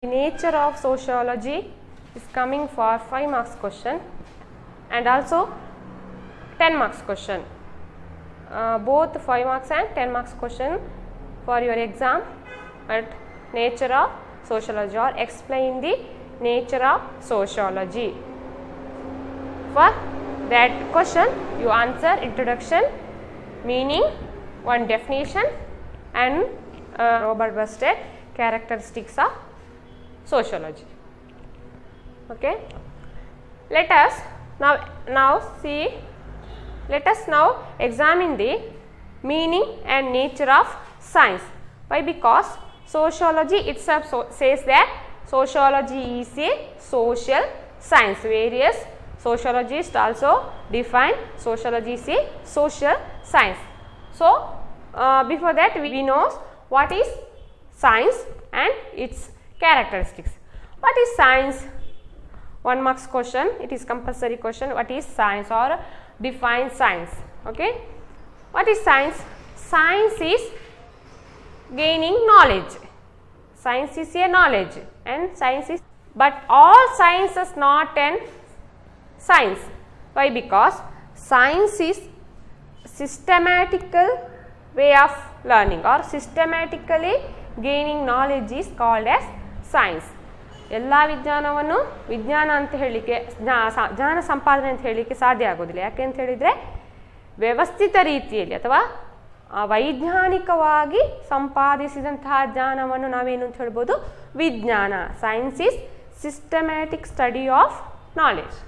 Nature of sociology is coming for 5 marks question and also 10 marks question. Both 5 marks and 10 marks question for your exam at nature of sociology or explain the nature of sociology. For that question you answer introduction, meaning, one definition and Robert Busted characteristics of sociology. Okay, let us now examine the meaning and nature of science. Why? Because sociology itself says that sociology is a social science. Various sociologists also define sociology is a social science. So before that we know what is science and its characteristics. What is science? 1 marks question, it is compulsory question. What is science or define science? Okay, what is science? Science is gaining knowledge. Science is a knowledge and science is, but all science is not an science. Why? Because science is systematical way of learning or systematically gaining knowledge is called as science. ಎಲ್ಲ ವಿಜ್ಞಾನವನ್ನು ವಿಜ್ಞಾನ ಅಂತ ಹೇಳಲಿಕ್ಕೆ ಜ್ಞಾನ ಸಂಪಾದನೆ ಅಂತ ಹೇಳಲಿಕ್ಕೆ ಸಾಧ್ಯ ಆಗೋದಿಲ್ಲ. ಯಾಕೆ ಅಂತ ಹೇಳಿದರೆ ವ್ಯವಸ್ಥಿತ ರೀತಿಯಲ್ಲಿ ಅಥವಾ ವೈಜ್ಞಾನಿಕವಾಗಿ ಸಂಪಾದಿಸಿದಂತಹ ಜ್ಞಾನವನ್ನು ನಾವೇನು ಅಂತ ಹೇಳ್ಬೋದು? ವಿಜ್ಞಾನ. Science is systematic study of knowledge.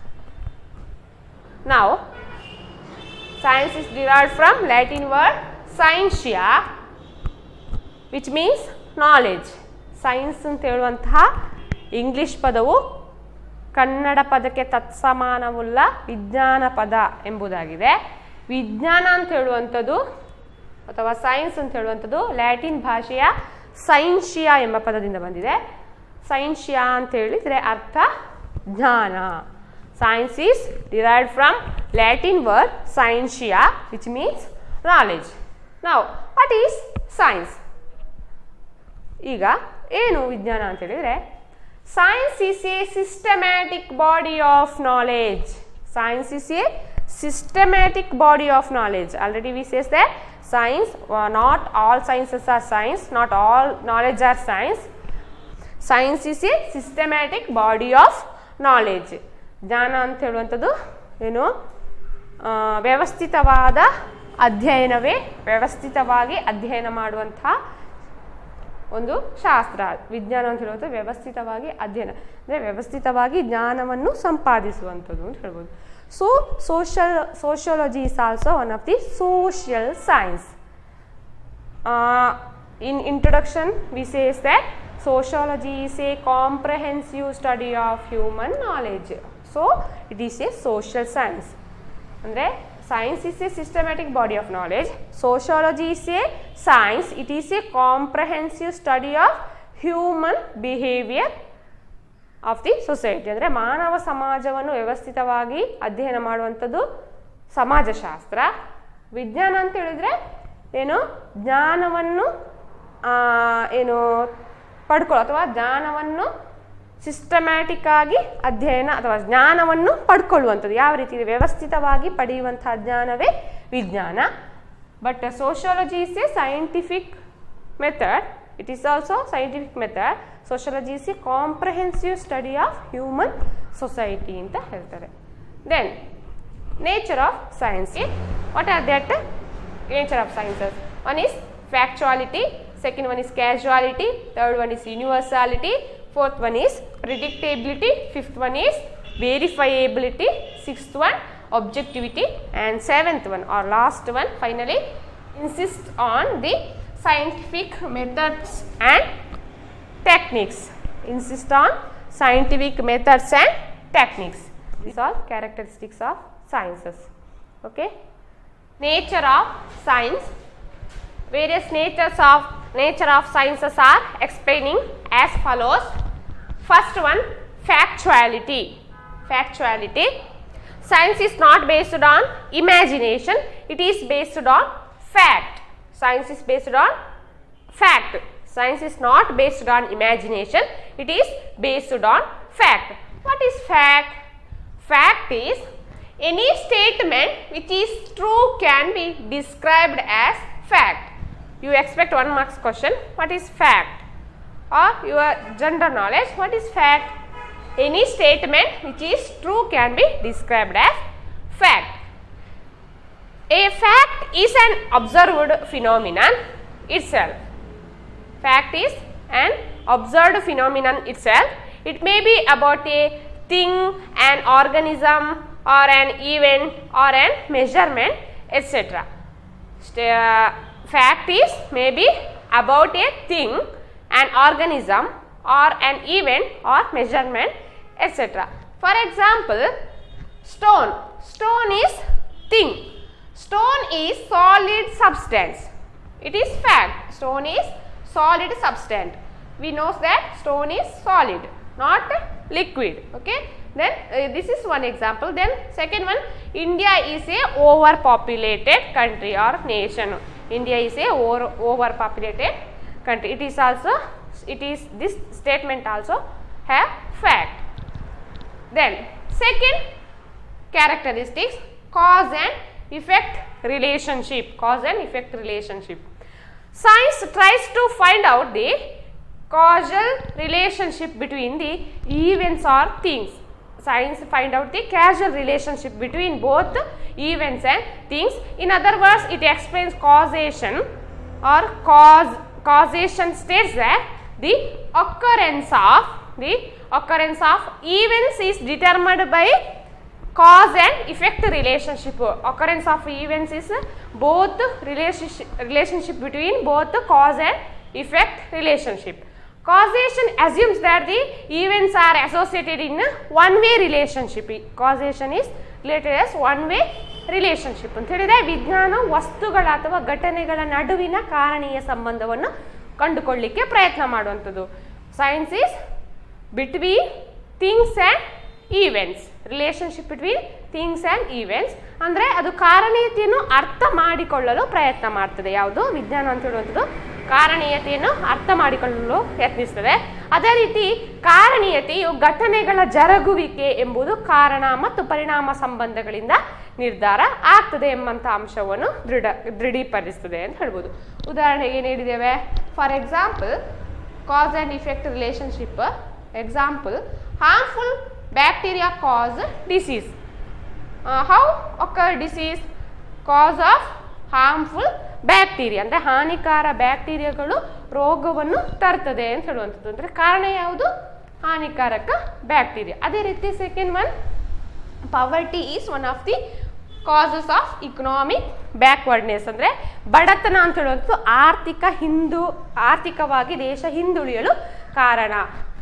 Now science is derived from Latin word scientia, which means knowledge. Science ಅಂತ ಹೇಳುವಂತಹ ಇಂಗ್ಲಿಷ್ ಪದವು ಕನ್ನಡ ಪದಕ್ಕೆ ತತ್ಸಮಾನವುಳ್ಳ ವಿಜ್ಞಾನ ಪದ ಎಂಬುದಾಗಿದೆ. ವಿಜ್ಞಾನ ಅಂತ ಹೇಳುವಂಥದ್ದು ಅಥವಾ ಸೈನ್ಸ್ ಅಂತ ಹೇಳುವಂಥದ್ದು ಲ್ಯಾಟಿನ್ ಭಾಷೆಯ ಸೈನ್ಷಿಯಾ ಎಂಬ ಪದದಿಂದ ಬಂದಿದೆ. ಸೈನ್ಷಿಯಾ ಅಂತ ಹೇಳಿದರೆ ಅರ್ಥ ಜ್ಞಾನ. Science is derived from Latin word scientia, which means knowledge. Now, what is science? ಈಗ ಏನು ವಿಜ್ಞಾನ ಅಂತ ಹೇಳಿದರೆ science is a systematic body of knowledge. Science is a systematic body of knowledge. Already we says that science, not all sciences are science, not all knowledge are science. Science is a systematic body of knowledge. ಜ್ಞಾನ ಅಂತ ಹೇಳುವಂಥದ್ದು ಏನು? ವ್ಯವಸ್ಥಿತವಾದ ಅಧ್ಯಯನವೇ, ವ್ಯವಸ್ಥಿತವಾಗಿ ಅಧ್ಯಯನ ಮಾಡುವಂತಹ ಒಂದು ಶಾಸ್ತ್ರ. ವಿಜ್ಞಾನ ಅಂತ ಹೇಳುವಂಥದ್ದು ವ್ಯವಸ್ಥಿತವಾಗಿ ಅಧ್ಯಯನ ಅಂದರೆ ವ್ಯವಸ್ಥಿತವಾಗಿ ಜ್ಞಾನವನ್ನು ಸಂಪಾದಿಸುವಂಥದ್ದು ಅಂತ ಹೇಳ್ಬೋದು. So sociology is also one of the social science. In introduction we says that sociology is a comprehensive study of human knowledge. So it is a social science. ಅಂದರೆ science is a systematic body of knowledge. Sociology is a science. It is a comprehensive study of human behavior of the society. ಅಂದರೆ ಮಾನವ ಸಮಾಜವನ್ನು ವ್ಯವಸ್ಥಿತವಾಗಿ ಅಧ್ಯಯನ ಮಾಡುವಂಥದ್ದು ಸಮಾಜಶಾಸ್ತ್ರ. ವಿಜ್ಞಾನ ಅಂತ ಹೇಳಿದರೆ ಏನು? ಜ್ಞಾನವನ್ನು ಏನು ಪಡ್ಕೊಳ್ಳೋ ಅಥವಾ ಜ್ಞಾನವನ್ನು ಸಿಸ್ಟಮ್ಯಾಟಿಕ್ ಆಗಿ ಅಧ್ಯಯನ ಅಥವಾ ಜ್ಞಾನವನ್ನು ಪಡ್ಕೊಳ್ಳುವಂಥದ್ದು. ಯಾವ ರೀತಿ ವ್ಯವಸ್ಥಿತವಾಗಿ ಪಡೆಯುವಂತಹ ಜ್ಞಾನವೇ ವಿಜ್ಞಾನ. But sociology is a scientific method. It is also scientific method. Sociology is a comprehensive study of human society ಅಂತ ಹೇಳ್ತಾರೆ. Then nature of science. What are that nature of sciences? One is factuality, second one is causality, third one is universality, fourth one is predictability, fifth one is verifiability, sixth one objectivity, and seventh one or last one finally insist on the scientific methods and techniques. Insist on scientific methods and techniques. These are characteristics of sciences. Okay. Nature of science. Various nature of sciences are explaining as follows. First one, factuality. Factuality. Science is not based on imagination. It is based on fact. Science is based on fact. Science is not based on imagination, it is based on fact. What is fact? Fact is any statement which is true can be described as fact. You expect 1 marks question. What is fact? Or your general knowledge, what is fact? Any statement which is true can be described as fact. A fact is an observed phenomenon itself. Fact is an observed phenomenon itself. It may be about a thing, an organism, or an event, or an measurement, etc. Fact is maybe about a thing, an organism, or an event or measurement, etc. For example, stone. Stone is thing. Stone is solid substance. It is fact. Stone is solid substance. We know that stone is solid, not liquid. Okay. Then this is one example. Then second one, India is a overpopulated country or nation. India is a overpopulated country. It is this statement also have fact. Then second characteristics, cause and effect relationship. Cause and effect relationship. Science tries to find out the causal relationship between the events or things. Science find out the causal relationship between both events and things. In other words, it explains causation, or causation states that the occurrence of events is determined by cause and effect relationship. Occurrence of events is both relationship between both the cause and effect relationship. Causation assumes that the events are associated in a one-way relationship. Causation is related as one-way relationship. ಅಂತ ಹೇಳಿದ್ರೆ ವಿಜ್ಞಾನ ವಸ್ತುಗಳ ಅಥವಾ ಘಟನೆಗಳ ನಡುವಿನ ಕಾರಣೀಯ ಸಂಬಂಧವನ್ನು ಕಂಡುಕೊಳ್ಳಿಕ್ಕೆ ಪ್ರಯತ್ನ ಮಾಡುವಂಥದ್ದು. Science is between things and events. Relationship between things and events ಅಂದರೆ ಅದು ಕಾರಣೀಯತೆಯನ್ನು ಅರ್ಥ ಮಾಡಿಕೊಳ್ಳಲು ಪ್ರಯತ್ನ ಮಾಡ್ತದೆ. ಯಾವುದು ವಿಜ್ಞಾನ ಅಂತ ಹೇಳುವಂಥದ್ದು ಕಾರಣೀಯತೆಯನ್ನು ಅರ್ಥ ಮಾಡಿಕೊಳ್ಳಲು ಯತ್ನಿಸ್ತದೆ. ಅದೇ ರೀತಿ ಕಾರಣೀಯತೆಯು ಘಟನೆಗಳ ಜರುಗುವಿಕೆ ಎಂಬುದು ಕಾರಣ ಮತ್ತು ಪರಿಣಾಮ ಸಂಬಂಧಗಳಿಂದ ನಿರ್ಧಾರ ಆಗ್ತದೆ ಎಂಬಂಥ ಅಂಶವನ್ನು ದೃಢೀಕರಿಸ್ತದೆ ಅಂತ ಹೇಳ್ಬೋದು. ಉದಾಹರಣೆಗೆ ನೀಡಿದ್ದೇವೆ. For example, cause and effect relationship. Example, harmful bacteria cause disease. How occur disease? Cause of harmful bacteria ಅಂದರೆ ಹಾನಿಕಾರ ಬ್ಯಾಕ್ಟೀರಿಯಾಗಳು ರೋಗವನ್ನು ತರ್ತದೆ ಅಂತ ಹೇಳುವಂಥದ್ದು. ಅಂದರೆ ಕಾರಣ ಯಾವುದು? ಹಾನಿಕಾರಕ ಬ್ಯಾಕ್ಟೀರಿಯಾ. ಅದೇ ರೀತಿ second one, ಪವರ್ಟಿ is one of the causes of economic backwardness. ಅಂದರೆ ಬಡತನ ಅಂತ ಹೇಳುವಂಥದ್ದು ಆರ್ಥಿಕವಾಗಿ ದೇಶ ಹಿಂದುಳಿಯಲು ಕಾರಣ.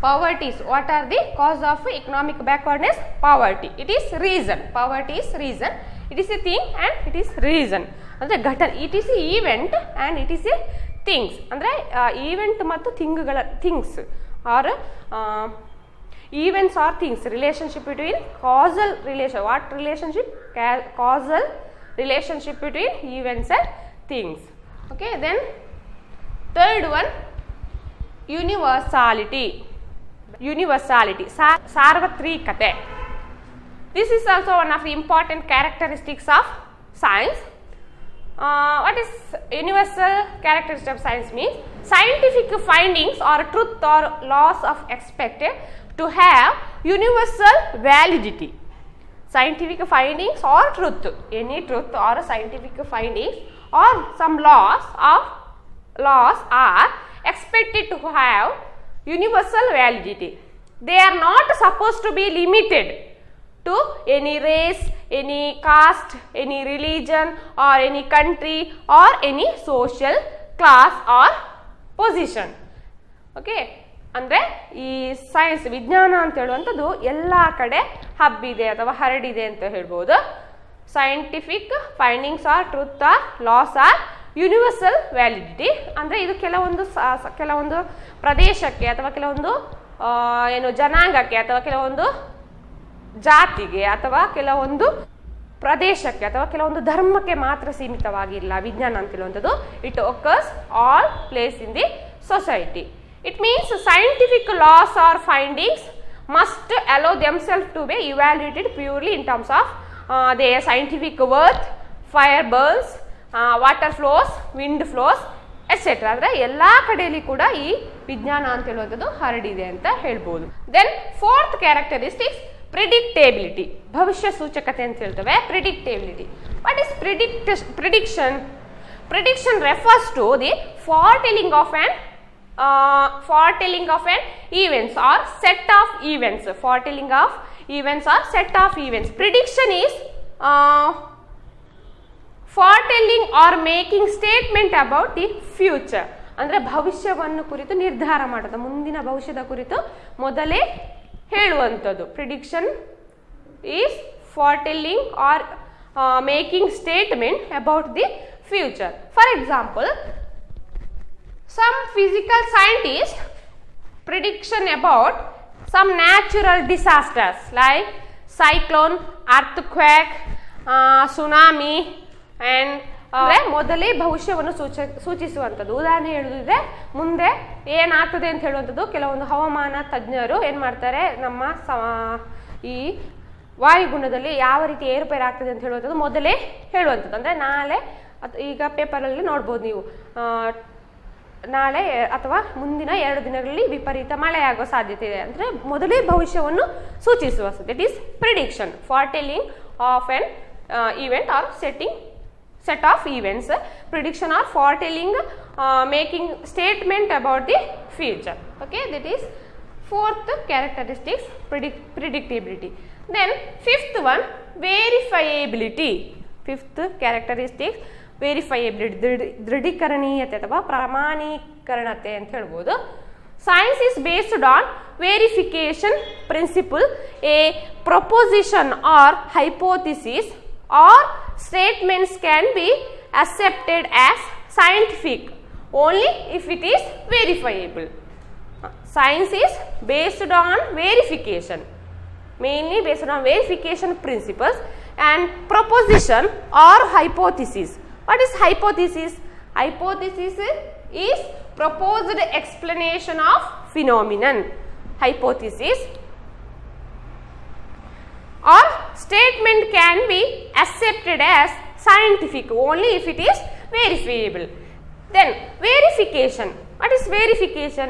Poverty is, what are the cause of economic backwardness? Poverty. It is reason. Poverty is reason. It is a thing and it is reason. ಅಂದರೆ ಘಟನೆ. It is A event and it is A things. ಅಂದರೆ event ಮತ್ತು things are events or things. Relationship between causal relation. What relationship? Causal relationship between events and things. Okay. Then third one, universality. ಸಾರ್ವತ್ರಿಕತೆ. This is also one of the important characteristics of science. What is universal characteristic of science means? Scientific findings or truth or laws of expected to have universal validity. Scientific findings or truth, any truth or scientific findings or some laws are expected to have universal validity. They are not supposed to be limited to any race, any caste, any religion or any country or any social class or position. Okay. ಅಂದರೆ ಈ science ವಿಜ್ಞಾನ ಅಂತ ಹೇಳುವಂಥದ್ದು ಎಲ್ಲ ಕಡೆ ಹಬ್ಬಿದೆ ಅಥವಾ ಹರಡಿದೆ ಅಂತ ಹೇಳ್ಬೋದು. Scientific findings are truth are laws are universal validity. ಅಂದರೆ ಇದು ಕೆಲವೊಂದು ಪ್ರದೇಶಕ್ಕೆ ಅಥವಾ ಕೆಲವೊಂದು ಜನಾಂಗಕ್ಕೆ ಅಥವಾ ಕೆಲವೊಂದು ಜಾತಿಗೆ ಅಥವಾ ಕೆಲವೊಂದು ಪ್ರದೇಶಕ್ಕೆ ಅಥವಾ ಕೆಲವೊಂದು ಧರ್ಮಕ್ಕೆ ಮಾತ್ರ ಸೀಮಿತವಾಗಿಲ್ಲ ವಿಜ್ಞಾನ ಅಂತ ಹೇಳುವಂಥದ್ದು. It occurs all place in the society. It means scientific laws or findings must allow themselves to be evaluated purely in terms of their scientific worth, fire burns, water flows, wind flows, etcetera. ಅಂದರೆ ಎಲ್ಲ ಕಡೆಯಲ್ಲಿ ಕೂಡ ಈ ವಿಜ್ಞಾನ ಅಂತ ಹೇಳುವಂಥದ್ದು ಹರಡಿದೆ ಅಂತ ಹೇಳ್ಬೋದು. ದೆನ್ ಫೋರ್ತ್ ಕ್ಯಾರೆಕ್ಟರಿಸ್ಟಿಕ್ಸ್ ಪ್ರಿಡಿಕ್ಟೇಬಿಲಿಟಿ, ಭವಿಷ್ಯ ಸೂಚಕತೆ ಅಂತ ಹೇಳ್ತೇವೆ. Predictability. What is prediction? Prediction refers to the foretelling of an events or set of events. Foretelling of events or set of events. Prediction is foretelling or making statement about the future. ಅಂದರೆ ಭವಿಷ್ಯವನ್ನು ಕುರಿತು ನಿರ್ಧಾರ ಮಾಡೋದು, ಮುಂದಿನ ಭವಿಷ್ಯದ ಕುರಿತು ಮೊದಲೇ ಹೇಳುವಂಥದ್ದು. Prediction is foretelling or making statement about the future. For example, some physical scientists prediction about some natural disasters like cyclone, earthquake, tsunami and ಮೊದಲೇ ಭವಿಷ್ಯವನ್ನು ಸೂಚಿಸುವಂಥದ್ದು. ಉದಾಹರಣೆ ಹೇಳುವುದಿದ್ರೆ ಮುಂದೆ ಏನಾಗ್ತದೆ ಅಂತ ಹೇಳುವಂಥದ್ದು ಕೆಲವೊಂದು ಹವಾಮಾನ ತಜ್ಞರು ಏನು ಮಾಡ್ತಾರೆ, ನಮ್ಮ ಈ ವಾಯುಗುಣದಲ್ಲಿ ಯಾವ ರೀತಿ ಏರುಪೇರು ಆಗ್ತದೆ ಅಂತ ಹೇಳುವಂಥದ್ದು ಮೊದಲೇ ಹೇಳುವಂಥದ್ದು. ಅಂದರೆ ನಾಳೆ ಈಗ ಪೇಪರಲ್ಲಿ ನೋಡ್ಬೋದು ನೀವು, ನಾಳೆ ಅಥವಾ ಮುಂದಿನ 2 ದಿನಗಳಲ್ಲಿ ವಿಪರೀತ ಮಳೆಯಾಗುವ ಸಾಧ್ಯತೆ ಇದೆ ಅಂದರೆ ಮೊದಲೇ ಭವಿಷ್ಯವನ್ನು ಸೂಚಿಸುವಂಥದ್ದು. It is prediction, foretelling of an event or set of events. Prediction or foretelling, making statement about the future. Okay, that is fourth characteristics, predictability. Then fifth one, verifiability. Fifth characteristics, verifiability, ದೃಢೀಕರಣೀಯತೆ ಅಥವಾ ಪ್ರಮಾಣೀಕರಣತೆ ಅಂತ ಹೇಳ್ಬೋದು. Science is based on verification principle. A proposition or hypothesis or statements can be accepted as scientific only if it is verifiable. Science is based on verification, mainly based on verification principles and proposition or hypothesis. What is hypothesis? Hypothesis is proposed explanation of phenomenon. Hypothesis or statement can be accepted as scientific only if it is verifiable. Then verification. What is verification?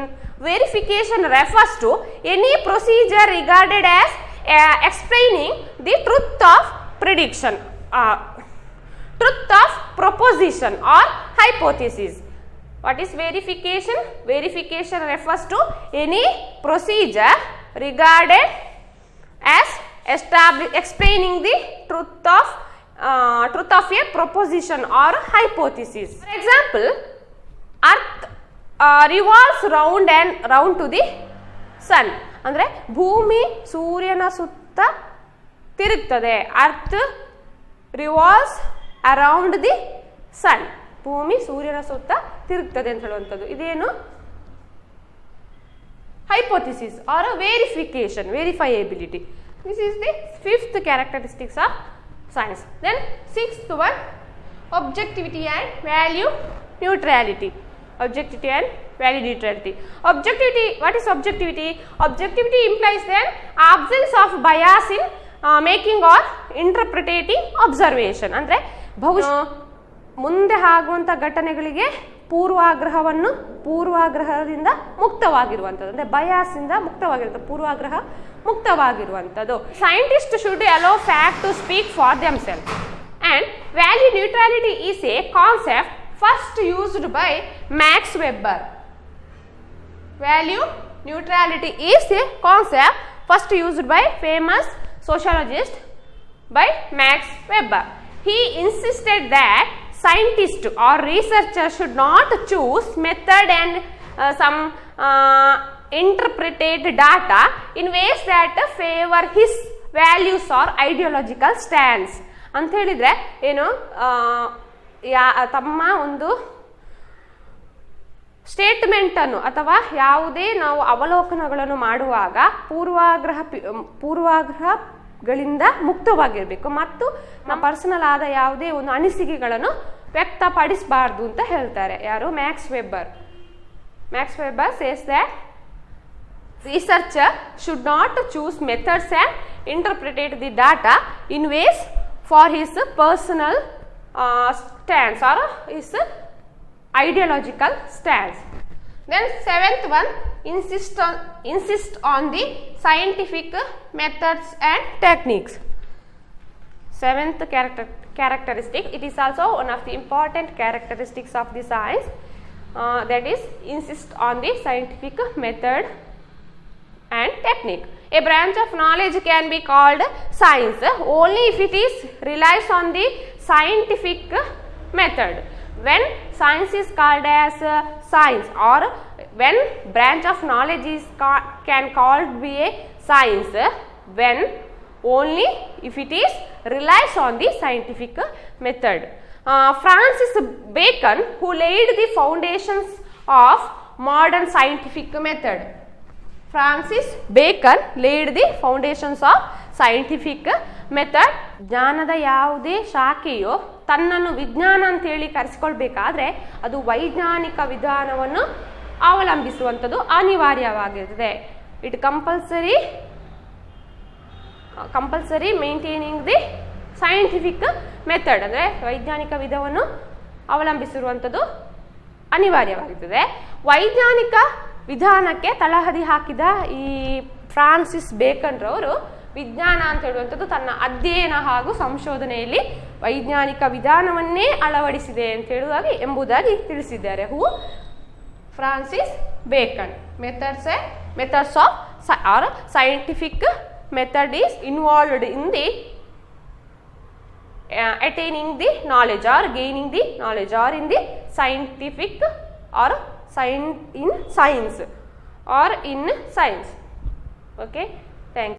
Verification refers to any procedure regarded as explaining the truth of prediction, truth of proposition or hypothesis. What is verification? Verification refers to any procedure regarded as explaining the truth of a proposition or hypothesis. For example, Earth revolves round to the sun. ಅಂದರೆ ಭೂಮಿ ಸೂರ್ಯನ ಸುತ್ತ ತಿರುಗ್ತದೆ. Earth revolves around the sun. ಭೂಮಿ ಸೂರ್ಯನ ಸುತ್ತ ತಿರುಗ್ತದೆ ಅಂತ ಹೇಳುವಂಥದ್ದು. ಇದೇನು? Hypothesis or verification, verifiability. This is the fifth characteristics of science. Then sixth one, objectivity and value neutrality. Objectivity and value neutrality. Objectivity, what is objectivity? Objectivity implies the absence of bias in making or interpreting observation. ಅಂದರೆ ಮುಂದೆ ಆಗುವಂಥ ಘಟನೆಗಳಿಗೆ ಪೂರ್ವಾಗ್ರಹದಿಂದ ಮುಕ್ತವಾಗಿರುವಂಥದ್ದು, ಅಂದರೆ ಬಯಾಸಿಂದ ಮುಕ್ತವಾಗಿರುವಂಥದ್ದು, ಪೂರ್ವಾಗ್ರಹ ಮುಕ್ತವಾಗಿರುವಂಥದ್ದು. Scientist should allow fact to speak for themselves and value neutrality is a concept first used by Max Weber. Value neutrality is a concept first used by famous sociologist by Max Weber. He insisted that scientists or researchers should not choose method and some interpreted data in ways that favor his values or ideological stance. ಅಂತ ಹೇಳಿದ್ರೆ ಏನು, ತಮ್ಮ ಒಂದು ಸ್ಟೇಟ್ಮೆಂಟನ್ನು ಅಥವಾ ಯಾವುದೇ ನಾವು ಅವಲೋಕನಗಳನ್ನು ಮಾಡುವಾಗ ಪೂರ್ವಾಗ್ರಹಗಳಿಂದ ಮುಕ್ತವಾಗಿರಬೇಕು ಮತ್ತು ನಮ್ಮ ಪರ್ಸನಲ್ ಆದ ಯಾವುದೇ ಒಂದು ಅನಿಸಿಕೆಗಳನ್ನು ವ್ಯಕ್ತಪಡಿಸಬಾರ್ದು ಅಂತ ಹೇಳ್ತಾರೆ. ಯಾರು? Max Weber. Max Weber says that researcher should not choose methods and interpret the data in ways for his personal stance or his ideological stance. Then seventh one, insist on the scientific methods and techniques. Seventh characteristic, it is also one of the important characteristics of the science, that is insist on the scientific method and technique. A branch of knowledge can be called science only if it is relies on the scientific method. When science is called as science, or when branch of knowledge is can called be a science when only if it is relies on the scientific method. Francis Bacon, who laid the foundations of modern scientific method. Francis Bacon laid the foundations of scientific method. ಜ್ಞಾನದ ಯಾವುದೇ ಶಾಖೆಯು ತನ್ನನ್ನು ವಿಜ್ಞಾನ ಅಂತೇಳಿ ಕರೆಸಿಕೊಳ್ಬೇಕಾದ್ರೆ ಅದು ವೈಜ್ಞಾನಿಕ ವಿಧಾನವನ್ನು ಅವಲಂಬಿಸುವಂಥದ್ದು ಅನಿವಾರ್ಯವಾಗಿರುತ್ತದೆ. It compulsory maintaining the scientific method, ಅಂದರೆ ವೈಜ್ಞಾನಿಕ ವಿಧವನ್ನು ಅವಲಂಬಿಸಿರುವಂಥದ್ದು ಅನಿವಾರ್ಯವಾಗಿರುತ್ತದೆ. ವೈಜ್ಞಾನಿಕ ವಿಧಾನಕ್ಕೆ ತಳಹದಿ ಹಾಕಿದ ಈ ಫ್ರಾನ್ಸಿಸ್ ಬೇಕನ್ ರವರು ವಿಜ್ಞಾನ ಅಂತ ಹೇಳುವಂಥದ್ದು ತನ್ನ ಅಧ್ಯಯನ ಹಾಗೂ ಸಂಶೋಧನೆಯಲ್ಲಿ ವೈಜ್ಞಾನಿಕ ವಿಧಾನವನ್ನೇ ಅಳವಡಿಸಿದೆ ಅಂತ ಹೇಳುವಾಗಿ ಎಂಬುದಾಗಿ ತಿಳಿಸಿದ್ದಾರೆ. Who Francis Bacon. Methods of or scientific method is involved in the attaining the knowledge or gaining the knowledge, or in the scientific or in science or in science. Okay.